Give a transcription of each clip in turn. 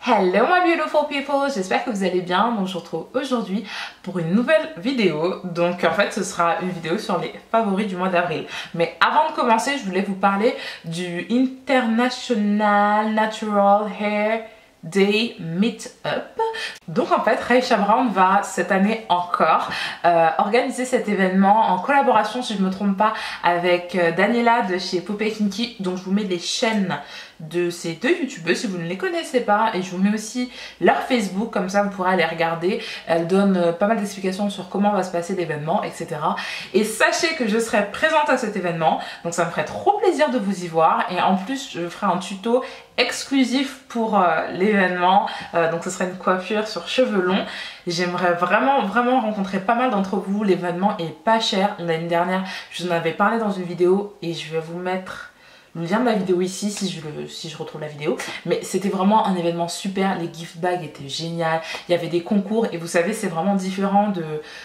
Hello my beautiful people, j'espère que vous allez bien. Donc je vous retrouve aujourd'hui pour une nouvelle vidéo. Donc en fait ce sera une vidéo sur les favoris du mois d'avril. Mais avant de commencer, je voulais vous parler du International Natural Hair Day Meetup. Donc en fait Raisha Brown va cette année encore organiser cet événement en collaboration, si je ne me trompe pas, avec Daniela de chez Poupée Kinky. Donc je vous mets les chaînes de ces deux youtubeuses si vous ne les connaissez pas, et je vous mets aussi leur Facebook, comme ça vous pourrez aller regarder. Elles donnent pas mal d'explications sur comment va se passer l'événement, etc. Et sachez que je serai présente à cet événement, donc ça me ferait trop plaisir de vous y voir. Et en plus je ferai un tuto exclusif pour l'événement, donc ce serait une coiffure sur cheveux longs. J'aimerais vraiment rencontrer pas mal d'entre vous. L'événement est pas cher. L'année dernière je vous en avais parlé dans une vidéo et je vais vous mettre le lien de la vidéo ici si je retrouve la vidéo. Mais c'était vraiment un événement super, les gift bags étaient géniales, il y avait des concours et vous savez c'est vraiment différent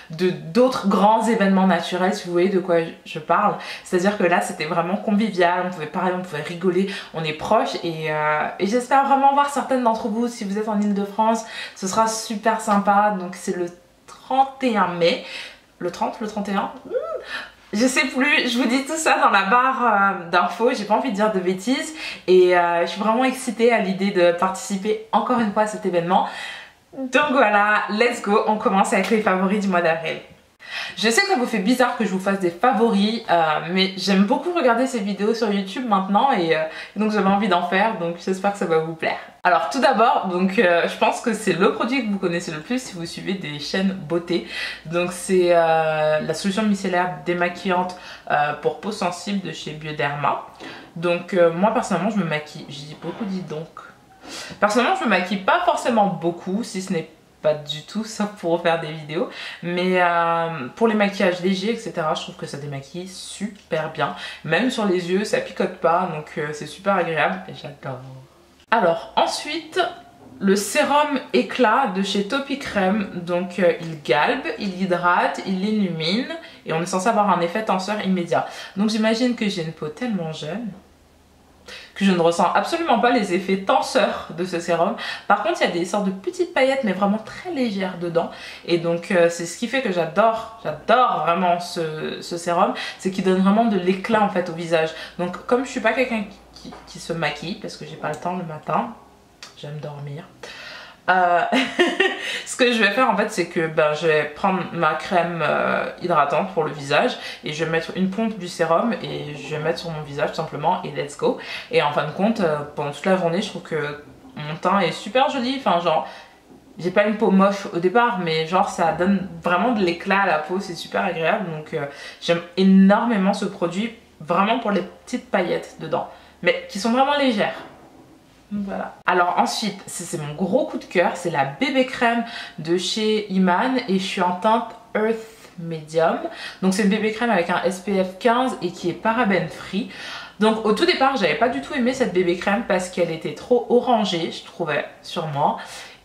d'autres grands événements naturels, si vous voyez de quoi je parle. C'est à dire que là c'était vraiment convivial, on pouvait parler, on pouvait rigoler, on est proches et j'espère vraiment voir certaines d'entre vous. Si vous êtes en Ile-de-France, ce sera super sympa. Donc c'est le 31 mai, le 30, le 31 je sais plus, je vous dis tout ça dans la barre d'infos, j'ai pas envie de dire de bêtises. Et je suis vraiment excitée à l'idée de participer encore une fois à cet événement. Donc voilà, let's go, on commence avec les favoris du mois d'avril. Je sais que ça vous fait bizarre que je vous fasse des favoris, mais j'aime beaucoup regarder ces vidéos sur YouTube maintenant et donc j'avais envie d'en faire, donc j'espère que ça va vous plaire. Alors tout d'abord, donc je pense que c'est le produit que vous connaissez le plus si vous suivez des chaînes beauté. Donc c'est la solution micellaire démaquillante pour peau sensible de chez Bioderma. Donc moi personnellement je me maquille, j'ai beaucoup dit donc. Personnellement je me maquille pas forcément beaucoup, si ce n'est pas du tout, sauf pour faire des vidéos, mais pour les maquillages légers, etc., je trouve que ça démaquille super bien. Même sur les yeux, ça picote pas, donc c'est super agréable et j'adore. Alors ensuite, le sérum éclat de chez Topi Crème. Donc il galbe, il hydrate, il illumine et on est censé avoir un effet tenseur immédiat. Donc j'imagine que j'ai une peau tellement jeune que je ne ressens absolument pas les effets tenseurs de ce sérum. Par contre, il y a des sortes de petites paillettes, mais vraiment très légères dedans. Et donc, c'est ce qui fait que j'adore vraiment ce sérum. C'est qu'il donne vraiment de l'éclat en fait au visage. Donc, comme je suis pas quelqu'un qui se maquille, parce que j'ai pas le temps le matin, j'aime dormir. Ce que je vais faire en fait c'est que je vais prendre ma crème hydratante pour le visage et je vais mettre une pompe du sérum et je vais mettre sur mon visage tout simplement et let's go. Et en fin de compte pendant toute la journée je trouve que mon teint est super joli, enfin genre j'ai pas une peau moche au départ mais genre ça donne vraiment de l'éclat à la peau, c'est super agréable. Donc j'aime énormément ce produit, vraiment pour les petites paillettes dedans mais qui sont vraiment légères. Voilà. Alors ensuite, c'est mon gros coup de cœur, c'est la bébé crème de chez Iman et je suis en teinte Earth Medium. Donc c'est une bébé crème avec un SPF 15 et qui est paraben free. Donc au tout départ, j'avais pas du tout aimé cette bébé crème parce qu'elle était trop orangée, je trouvais, sur moi.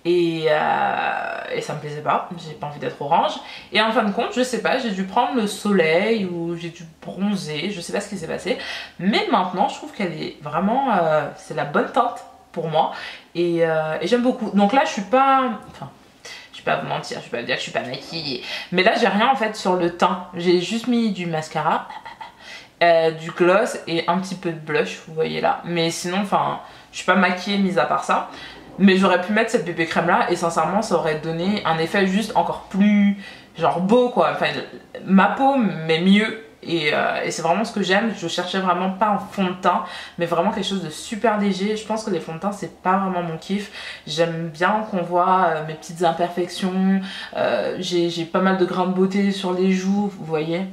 Et ça me plaisait pas, j'ai pas envie d'être orange. Et en fin de compte, je sais pas, j'ai dû prendre le soleil ou j'ai dû bronzer, je sais pas ce qui s'est passé. Mais maintenant, je trouve qu'elle est vraiment, c'est la bonne teinte pour moi et j'aime beaucoup. Donc là je suis pas, enfin je vais pas vous mentir, je vais pas dire que je suis pas maquillée, mais là j'ai rien en fait sur le teint. J'ai juste mis du mascara, du gloss et un petit peu de blush, vous voyez là, mais sinon enfin je suis pas maquillée mis à part ça. Mais j'aurais pu mettre cette bébé crème là et sincèrement ça aurait donné un effet juste encore plus genre beau quoi, enfin ma peau mais mieux. Et c'est vraiment ce que j'aime. Je cherchais vraiment pas un fond de teint mais vraiment quelque chose de super léger. Je pense que les fonds de teint c'est pas vraiment mon kiff. J'aime bien qu'on voit mes petites imperfections, j'ai pas mal de grains de beauté sur les joues, vous voyez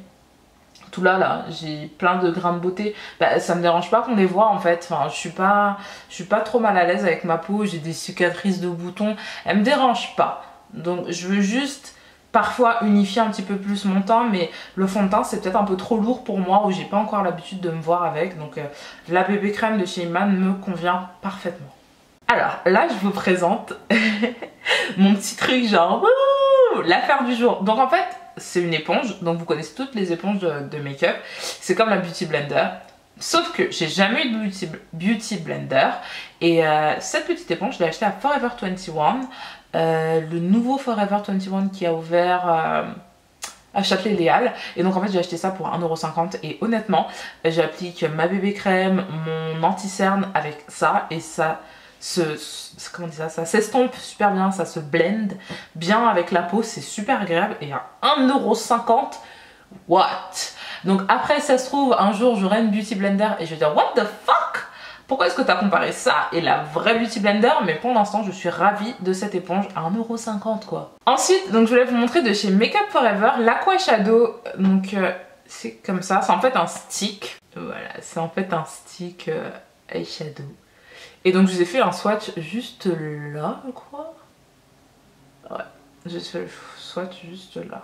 tout là j'ai plein de grains de beauté. Ça me dérange pas qu'on les voit en fait. Enfin, je suis pas trop mal à l'aise avec ma peau. J'ai des cicatrices de boutons, elles me dérangent pas. Donc je veux juste parfois unifier un petit peu plus mon teint, mais le fond de teint c'est peut-être un peu trop lourd pour moi ou j'ai pas encore l'habitude de me voir avec. Donc la bébé crème de chez Iman me convient parfaitement. Alors là je vous présente mon petit truc genre l'affaire du jour. Donc en fait c'est une éponge, donc vous connaissez toutes les éponges de make-up. C'est comme la Beauty Blender. Sauf que j'ai jamais eu de beauty blender et cette petite éponge je l'ai achetée à Forever 21, le nouveau Forever 21 qui a ouvert à Châtelet-Léal. Et donc en fait j'ai acheté ça pour 1,50 € et honnêtement j'applique ma bébé crème, mon anti-cerne avec ça et ça comment on dit ça, ça s'estompe super bien, ça se blend bien avec la peau, c'est super agréable et à 1,50 €, what? Donc après ça se trouve un jour j'aurai une beauty blender et je vais dire what the fuck? Pourquoi est-ce que tu as comparé ça et la vraie beauty blender? Mais pour l'instant je suis ravie de cette éponge à 1,50 € quoi. Ensuite donc je voulais vous montrer de chez Make Up For Ever l'Aqua Shadow. Donc c'est comme ça, c'est en fait un stick. Voilà, c'est en fait un stick eyeshadow. Et donc je vous ai fait un swatch juste là je crois. Ouais, j'ai fait le swatch juste là.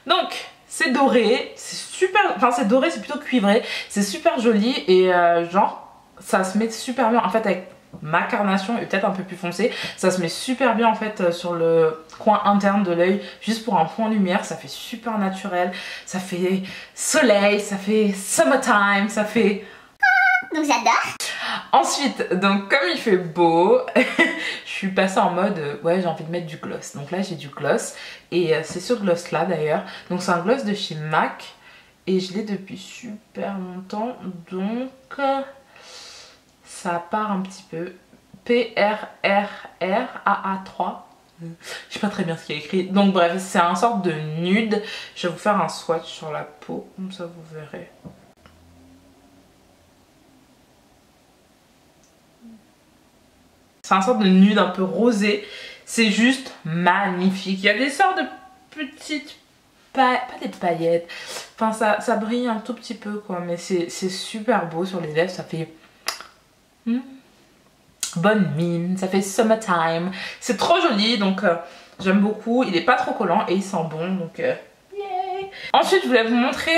Donc c'est doré, c'est super, enfin c'est doré, c'est plutôt cuivré, c'est super joli et genre ça se met super bien en fait avec ma carnation et peut-être un peu plus foncé, ça se met super bien en fait sur le coin interne de l'œil, juste pour un point lumière, ça fait super naturel, ça fait soleil, ça fait summertime, ça fait... Donc j'adore. Ensuite, donc comme il fait beau, je suis passée en mode ouais j'ai envie de mettre du gloss. Donc là j'ai du gloss et c'est ce gloss là d'ailleurs. Donc c'est un gloss de chez MAC et je l'ai depuis super longtemps. Donc ça part un petit peu. PRRRAA3. Je sais pas très bien ce qu'il y a écrit. Donc bref, c'est un sorte de nude. Je vais vous faire un swatch sur la peau, comme ça vous verrez. C'est un sorte de nude un peu rosé. C'est juste magnifique. Il y a des sortes de petites pas des paillettes. Enfin ça brille un tout petit peu quoi. Mais c'est super beau sur les lèvres. Ça fait bonne mine. Ça fait summertime. C'est trop joli. Donc j'aime beaucoup. Il est pas trop collant et il sent bon. Donc yay. Ensuite je voulais vous montrer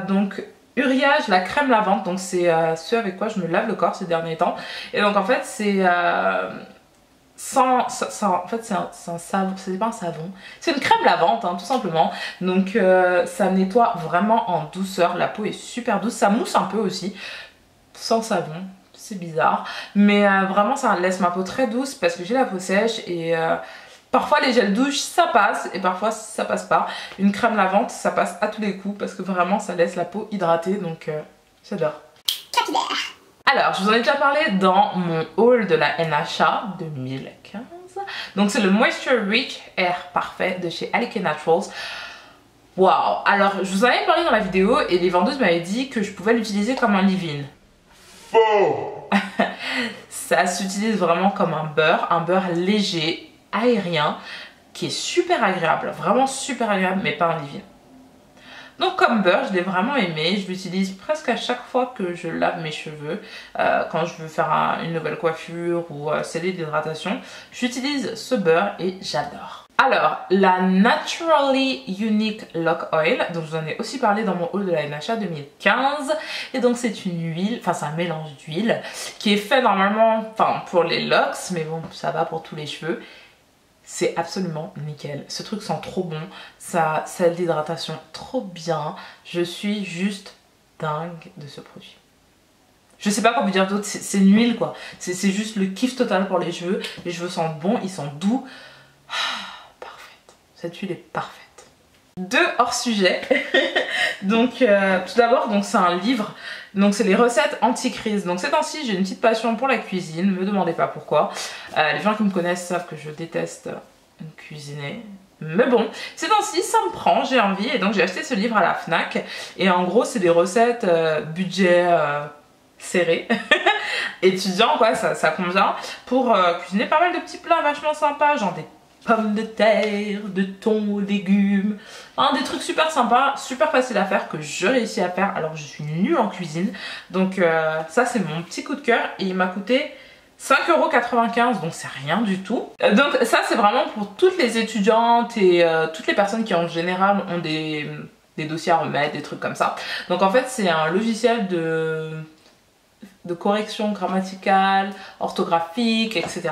donc Uriage, la crème lavante, donc c'est ce avec quoi je me lave le corps ces derniers temps. Et donc en fait c'est en fait c'est un savon, c'est pas un savon, c'est une crème lavante hein, tout simplement. Donc ça nettoie vraiment en douceur, la peau est super douce, ça mousse un peu aussi, sans savon, c'est bizarre. Mais vraiment ça laisse ma peau très douce parce que j'ai la peau sèche et... parfois les gels douche ça passe et parfois ça passe pas. Une crème lavante ça passe à tous les coups parce que vraiment ça laisse la peau hydratée donc j'adore. Alors je vous en ai déjà parlé dans mon haul de la NHA 2015. Donc c'est le Moisture Rich Air Parfait de chez Alike Naturals. Waouh. Alors je vous en avais parlé dans la vidéo et les vendeuses m'avaient dit que je pouvais l'utiliser comme un leave-in. Faux. Ça s'utilise vraiment comme un beurre léger, aérien, qui est super agréable, vraiment super agréable, mais pas un leave-in. Donc comme beurre, je l'ai vraiment aimé, je l'utilise presque à chaque fois que je lave mes cheveux, quand je veux faire une nouvelle coiffure ou sceller l'hydratation, j'utilise ce beurre et j'adore. Alors, la Naturally Unique Lock Oil, donc je vous en ai aussi parlé dans mon haul de la NHA 2015, et donc c'est une huile, enfin c'est un mélange d'huile, qui est fait normalement, enfin pour les locks, mais bon ça va pour tous les cheveux. C'est absolument nickel. Ce truc sent trop bon. Ça scelle l'hydratation trop bien. Je suis juste dingue de ce produit. Je sais pas quoi vous dire d'autre. C'est une huile quoi. C'est juste le kiff total pour les cheveux. Les cheveux sentent bon, ils sentent doux. Parfaite. Cette huile est parfaite. Deux hors sujet. Donc tout d'abord c'est un livre. Donc c'est les recettes anti-crise. Donc ces temps-ci j'ai une petite passion pour la cuisine, me demandez pas pourquoi. Les gens qui me connaissent savent que je déteste cuisiner. Mais bon, ces temps-ci ça me prend, j'ai envie et donc j'ai acheté ce livre à la FNAC. Et en gros c'est des recettes budget serré, étudiant quoi, ça convient pour cuisiner pas mal de petits plats vachement sympas, genre des pommes de terre, de thon, légumes, des trucs super sympas, super faciles à faire que je réussis à faire alors que je suis nulle en cuisine. Donc ça c'est mon petit coup de cœur et il m'a coûté 5,95 €, donc c'est rien du tout. Donc ça c'est vraiment pour toutes les étudiantes et toutes les personnes qui en général ont des dossiers à remettre, des trucs comme ça. Donc en fait c'est un logiciel de de correction grammaticale, orthographique, etc.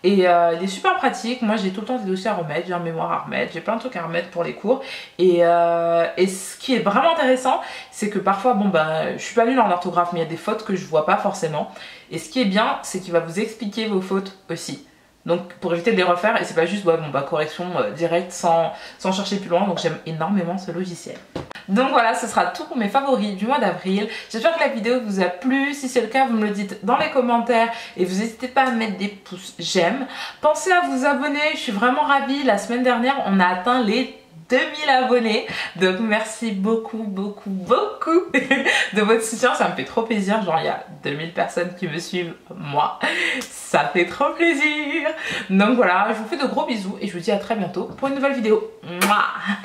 Et il est super pratique. Moi j'ai tout le temps des dossiers à remettre, j'ai un mémoire à remettre, j'ai plein de trucs à remettre pour les cours. Et ce qui est vraiment intéressant, c'est que parfois, bon ben, je suis pas nulle en orthographe, mais il y a des fautes que je vois pas forcément. Et ce qui est bien, c'est qu'il va vous expliquer vos fautes aussi. Donc pour éviter de les refaire, et c'est pas juste correction directe sans chercher plus loin. Donc j'aime énormément ce logiciel. Donc voilà, ce sera tout pour mes favoris du mois d'avril. J'espère que la vidéo vous a plu. Si c'est le cas, vous me le dites dans les commentaires et vous n'hésitez pas à mettre des pouces j'aime. Pensez à vous abonner, je suis vraiment ravie. La semaine dernière, on a atteint les 2000 abonnés. Donc merci beaucoup de votre soutien. Ça me fait trop plaisir. Genre il y a 2000 personnes qui me suivent, moi. Ça fait trop plaisir. Donc voilà, je vous fais de gros bisous et je vous dis à très bientôt pour une nouvelle vidéo. Mouah.